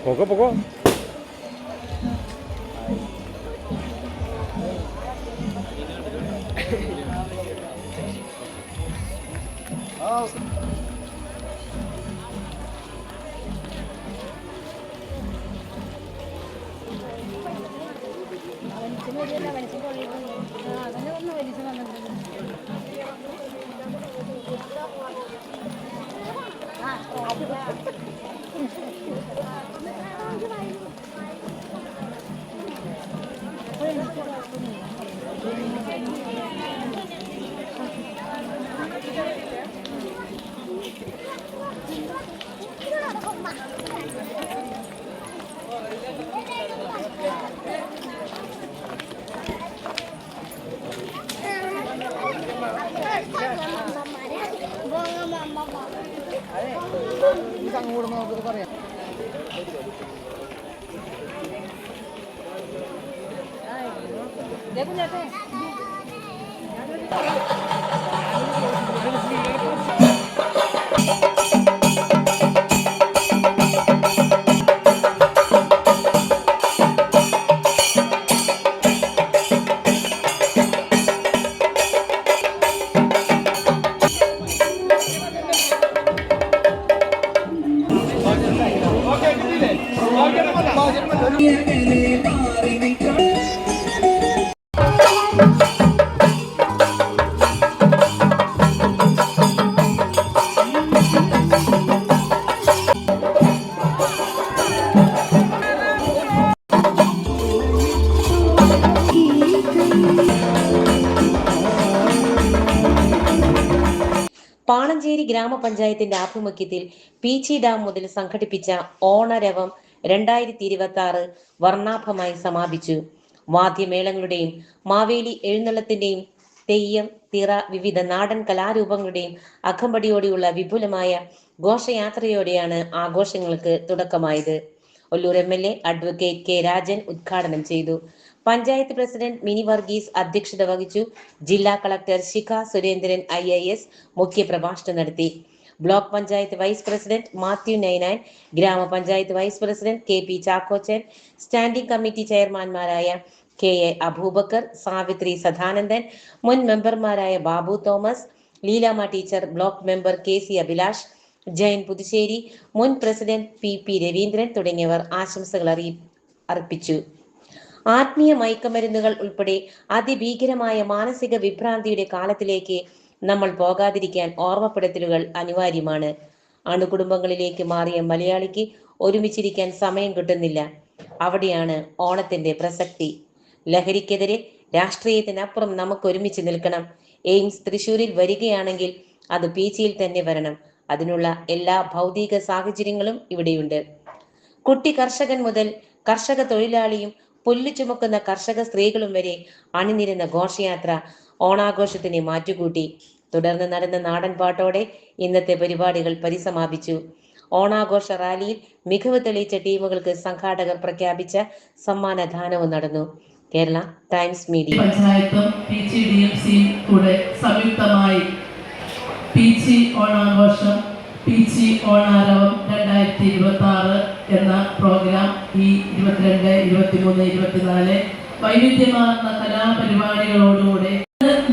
Poco, poco. Panancheri ഗ്രാമപഞ്ചായത്തിന്റെ ആഭിമുഖ്യത്തിൽ Peechi dam മുതൽ സംഘടിപ്പിച്ച ഓണരവം 2026 വർണ്ണാഭമായി സമാപിച്ചു. വാദ്യമേളങ്ങളുടെയും മാവേലി എഴുന്നള്ളത്തിന്റെയും തെയ്യം, തിറ, വിവിധ നാടൻ കലാരൂപങ്ങളുടെയും അകമ്പടിയോടെയുള്ള വിപുലമായ ഘോഷയാത്രയോടെയാണ് ആഘോഷങ്ങൾക്ക് തുടക്കമായത്. Ollur MLA advocate K Rajan ഉദ്ഘാടനം ചെയ്തു. പഞ്ചായത്ത് പ്രസിഡന്റ് മിനി വർഗീസ് അധ്യക്ഷത വഹിച്ചു. ജില്ലാ കളക്ടർ ശിഖ സുരേന്ദ്രൻ IAS മുഖ്യപ്രഭാഷണം നടത്തി. Block panchayat vice president Mathew Ninan, ഗ്രാമപഞ്ചായത്ത് vice president KP Chakochan, standing committee ചെയർമാൻമാരായ KA അബൂബക്കർ, സാവിത്രി സദാനന്ദൻ, മുൻ മെമ്പർമാരായ Babu Thomas, Leelama teacher, block member KC Abhilash, Jayan Puthussery, മുൻ പ്രസിഡന്റ് PP രവീന്ദ്രൻ തുടങ്ങിയവർ ആശംസകൾ അർപ്പിച്ചു. ആത്മീയ മയക്കമരുന്നുകൾ ഉൾപ്പെടെ അതിഭീകരമായ മാനസിക വിഭ്രാന്തിയുടെ കാലത്തിലേക്ക് നമ്മൾ പോകാതിരിക്കാൻ ഓർമ്മപ്പെടുത്തലുകൾ അനിവാര്യമാണ്. അണുകുടുംബങ്ങളിലേക്ക് മാറിയ മലയാളിക്ക് ഒരുമിച്ചിരിക്കാൻ സമയം കിട്ടുന്നില്ല. അവിടെയാണ് ഓണത്തിന്റെ പ്രസക്തി. ലഹരിക്കെതിരെ രാഷ്ട്രീയത്തിനപ്പുറം നമുക്ക് ഒരുമിച്ച് നിൽക്കണം. എയിംസ് തൃശ്ശൂരിൽ വരികയാണെങ്കിൽ അത് പീച്ചിയിൽ തന്നെ വരണം. അതിനുള്ള എല്ലാ ഭൗതിക സാഹചര്യങ്ങളും ഇവിടെയുണ്ട്. കുട്ടി കർഷകൻ മുതൽ കർഷക തൊഴിലാളിയും പുല്ല് ചുമക്കുന്ന കർഷക സ്ത്രീകളും വരെ അണിനിരുന്ന ഘോഷയാത്ര ഓണാഘോഷത്തിന് മാറ്റുകൂട്ടി. തുടർന്ന് നടന്ന നാടൻ പാട്ടോടെ ഇന്നത്തെ പരിപാടികൾ പരിസമാപിച്ചു. ഓണാഘോഷ റാലിയിൽ മികവ് തെളിയിച്ച ടീമുകൾക്ക് സംഘാടകർ പ്രഖ്യാപിച്ച സമ്മാനദാനവും നടന്നു. കേരള ടൈംസ് മീഡിയ പഞ്ചായത്തും PGDMC കൂടെ സംയുക്തമായി പീച്ചി ഓണാഘോഷം, പീച്ചി ഓണാരവം 2026 എന്ന പ്രോഗ്രാം ഈ 22, 23, 24 വൈവിധ്യമാർന്ന കലാപരിപാടികളോടുകൂടെ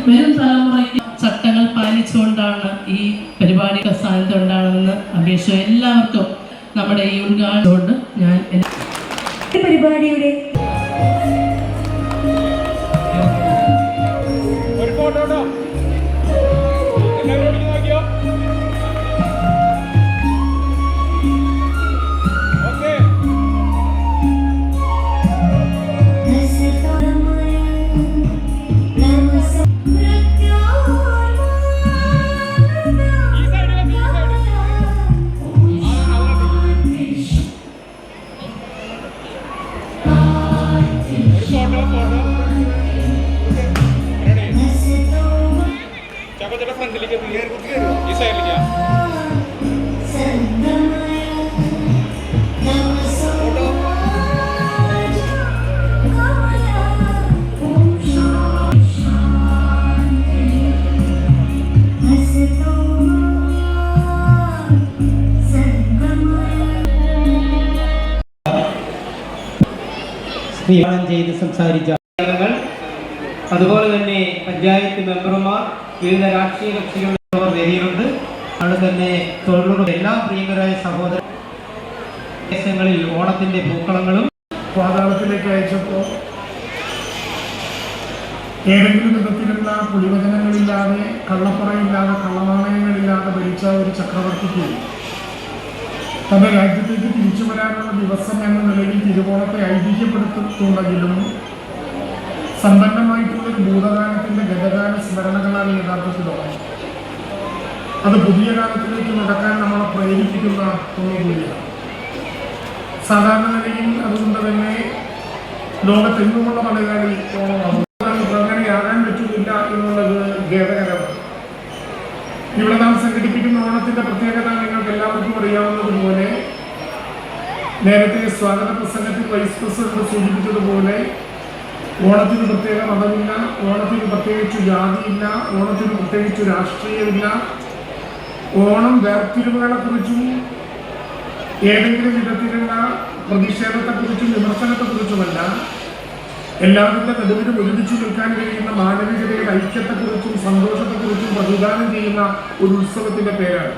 വരും തലമുറയ്ക്ക് ചട്ടങ്ങൾ പാലിച്ചുകൊണ്ടാണ് ഈ പരിപാടി സ്ഥാനത്തുണ്ടാകുമെന്ന് അപേക്ഷ എല്ലാവർക്കും നമ്മുടെ ഈ ഉദ്ഘാടനം കൊണ്ട് ഞാൻ പരിപാടിയുടെ നിയമനം ചെയ്ത് സംസാരിച്ച അംഗങ്ങൾ, അതുപോലെ തന്നെ പഞ്ചായത്ത് മെമ്പർമാർ, വിവിധ രാഷ്ട്രീയ കക്ഷികളുടെ വേദിയിലുണ്ട്. അവിടെ തന്നെ തൊഴിലുറപ്പ് എല്ലാ പ്രിയങ്കരായ സഹോദര ദേശങ്ങളിൽ ഓണത്തിന്റെ പൂക്കളങ്ങളും പാതാളത്തിലേക്ക് അയച്ചപ്പോൾ ഏതെങ്കിലും വിധത്തിലുള്ള പുലിവചനങ്ങളില്ലാതെ, കള്ളപ്പറയില്ലാതെ, കള്ളനാണയങ്ങളില്ലാതെ ഭരിച്ച ഒരു ചക്രവർത്തിക്ക് തന്റെ രാജ്യത്തേക്ക് തിരിച്ചു വരാനുള്ള ദിവസം എന്ന നിലയിൽ തിരുവോണത്തെ ഐതിഹ്യപ്പെടുത്തുന്നുണ്ടെങ്കിലും സമ്പന്നമായിട്ടുള്ളൊരു ഭൂതകാലത്തിന്റെ ഗതകാല സ്മരണകളാണ് യഥാർത്ഥത്തിലുള്ളത്. അത് പുതിയ കാലത്തിലേക്ക് നടക്കാൻ നമ്മളെ പ്രേരിപ്പിക്കുന്ന ഒന്നുകൂടിയാണ്. സാധാരണ നിലയിൽ അതുകൊണ്ട് തന്നെ ലോകത്തെങ്ങുമുള്ള മലയാളി ഓണമാണ്. അങ്ങനെയാകാൻ പറ്റുന്നില്ല എന്നുള്ളത് ഖേദകരമാണ്. ഇവിടെ നാം സംഘടിപ്പിക്കുന്ന ഓണത്തിന്റെ പ്രത്യേകത നിങ്ങൾക്ക് എല്ലാവർക്കും അറിയാവുന്നതുപോലെ, നേരത്തെ സ്വാഗത പ്രസംഗത്തിൽ വൈസ് പ്രസിഡന്റ് സൂചിപ്പിച്ചതുപോലെ, ഓണത്തിന് പ്രത്യേക മതമില്ല, ഓണത്തിന് പ്രത്യേകിച്ച് ജാതിയില്ല, ഓണത്തിന് പ്രത്യേകിച്ച് രാഷ്ട്രീയമില്ല. ഓണം വേർതിരിവുകളെക്കുറിച്ചും ഏതെങ്കിലും വിധത്തിലുള്ള പ്രതിഷേധത്തെക്കുറിച്ചും വിമർശനത്തെക്കുറിച്ചുമല്ല, എല്ലാവരുടെ നടുവിലും ഒരുമിച്ച് നിൽക്കാൻ കഴിയുന്ന മാനവികതയുടെ ഐക്യത്തെക്കുറിച്ചും സന്തോഷത്തെക്കുറിച്ചും പ്രതിദാനം ചെയ്യുന്ന ഒരു ഉത്സവത്തിന്റെ പേരാണ്.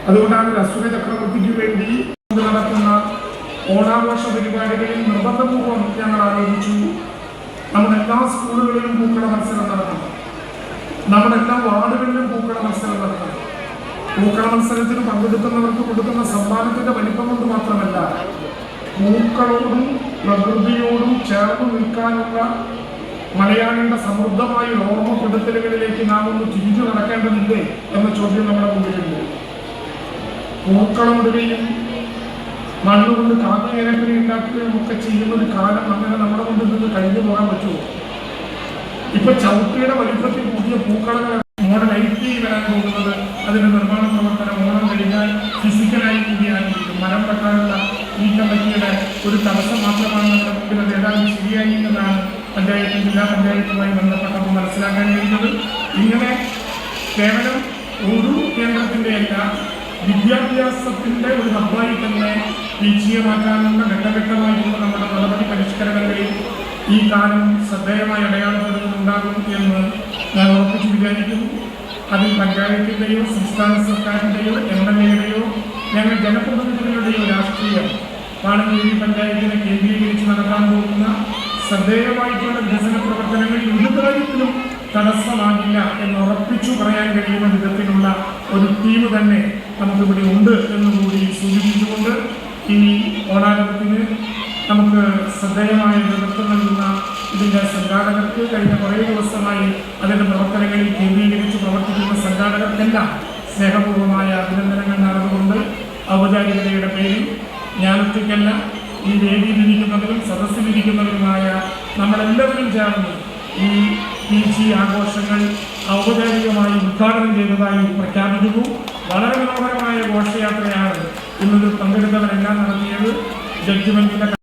അതുകൊണ്ടാണ് ഒരു അസുര ചക്രവർത്തിക്ക് വേണ്ടി നടക്കുന്ന ഓണാഘോഷ പരിപാടികളിൽ നിർബന്ധപൂർവ്വം ഞങ്ങൾ ആലോചിച്ചു നമ്മുടെ എല്ലാ സ്കൂളുകളിലും പൂക്കള മത്സരം നടത്തണം, നമ്മുടെ എല്ലാ വാർഡുകളിലും പൂക്കള മത്സരം നടത്തണം. പൂക്കള മത്സരത്തിന് പങ്കെടുക്കുന്നവർക്ക് കൊടുക്കുന്ന സമ്മാനത്തിന്റെ വലിപ്പം കൊണ്ട് മാത്രമല്ല, പൂക്കളോടും പ്രകൃതിയോടും ചേർന്ന് നിൽക്കാനുള്ള മലയാളിയുടെ സമൃദ്ധമായ ഓർമ്മപ്പെടുത്തലുകളിലേക്ക് നാം ഒന്ന് തിരിഞ്ഞു നടക്കേണ്ടതില്ലേ എന്ന ചോദ്യം നമ്മുടെ മുമ്പിലുണ്ട്. പൂക്കളമിടുകയും മണ്ണുകൊണ്ട് കാക്കയിരക്കരി ഉണ്ടാക്കുകയും ഒക്കെ ചെയ്യുന്ന ഒരു കാലം അങ്ങനെ നമ്മുടെ മുമ്പിൽ നിന്ന് കഴിഞ്ഞു പോകാൻ പറ്റുമോ? ഇപ്പൊ ചവിട്ടിയുടെ വലിപ്പത്തിൽ പുതിയ പൂക്കളങ്ങൾ മോഡൽ ഐറ്റി വരാൻ പോകുന്നത്, അതിന്റെ നിർമ്മാണ പ്രവർത്തനം ഓണം കഴിഞ്ഞാൽ ഫിസിക്കലായി കൂടി ആരംഭിക്കും. മരം വെക്കാനുള്ള ഈ കമ്മിറ്റിയുടെ ഒരു തടസ്സം മാത്രമാണ് നമ്മുടെ മുമ്പിൽ. അത് ഏതാണ്ട് ശരിയായി എന്നതാണ് പഞ്ചായത്ത്, ജില്ലാ പഞ്ചായത്തുമായി ബന്ധപ്പെട്ടപ്പോൾ മനസ്സിലാക്കാൻ കഴിയുന്നത്. ഇങ്ങനെ കേവലം ഒരു കേന്ദ്രത്തിന്റെ അല്ല, വിദ്യാഭ്യാസത്തിന്റെ ഒരു ഹബ്ബായി തന്നെ മാറ്റാനുള്ള ഘട്ടഘട്ടമായിട്ടുള്ള നമ്മുടെ നടപടി പരിഷ്കരണങ്ങളിൽ ഈ കാലം ശ്രദ്ധേയമായി അടയാളപ്പെടുന്നുണ്ടാകും എന്ന് ഞാൻ ഉറപ്പിച്ച് വിചാരിക്കുന്നു. അതിൽ പഞ്ചായത്തിൻ്റെയോ സംസ്ഥാന സർക്കാരിൻ്റെയോ MLA-യുടെയോ ഞങ്ങൾ ജനപ്രതിനിധികളുടെയോ രാഷ്ട്രീയം പാണഞ്ചേരി പഞ്ചായത്തിനെ കേന്ദ്രീകരിച്ച് നടക്കാൻ പോകുന്ന ശ്രദ്ധേയമായിട്ടുള്ള വികസന പ്രവർത്തനങ്ങളിൽ ഒരു കാര്യത്തിലും തടസ്സമാകില്ല എന്ന് ഉറപ്പിച്ചു പറയാൻ കഴിയുന്ന വിധത്തിലുള്ള ഒരു ടീം തന്നെ നമുക്കിവിടെ ഉണ്ട് എന്നുകൂടി സൂചിപ്പിച്ചുകൊണ്ട് ഈ ഓണാരവത്തിന് നമുക്ക് ശ്രദ്ധേയമായ നേതൃത്വം നൽകുന്ന ഇതിൻ്റെ സംഘാടകർക്ക്, കഴിഞ്ഞ കുറേ ദിവസമായി അതിൻ്റെ പ്രവർത്തനങ്ങളിൽ കേന്ദ്രീകരിച്ച് പ്രവർത്തിക്കുന്ന സംഘാടകർക്കെല്ലാം സ്നേഹപൂർവമായ അഭിനന്ദനങ്ങൾ നടന്നുകൊണ്ട് ഔപചാരികതയുടെ പേരിൽ ഞാനൊറ്റയ്ക്കല്ല, ഈ വേദിയിലിരിക്കുന്നവരും സദസ്സിലിരിക്കുന്നവരുമായ നമ്മളെല്ലാവരും ചേർന്ന് ഈ PG ആഘോഷങ്ങൾ ഔപചാരികമായി ഉദ്ഘാടനം ചെയ്തതായി പ്രഖ്യാപിക്കുന്നു. വളരെ മനോഹരമായ ഘോഷയാത്രയാണ് ഇന്നതിൽ പങ്കെടുത്തവരെല്ലാം നടത്തിയത്. ജഡ്ജ്മെന്റിന്റെ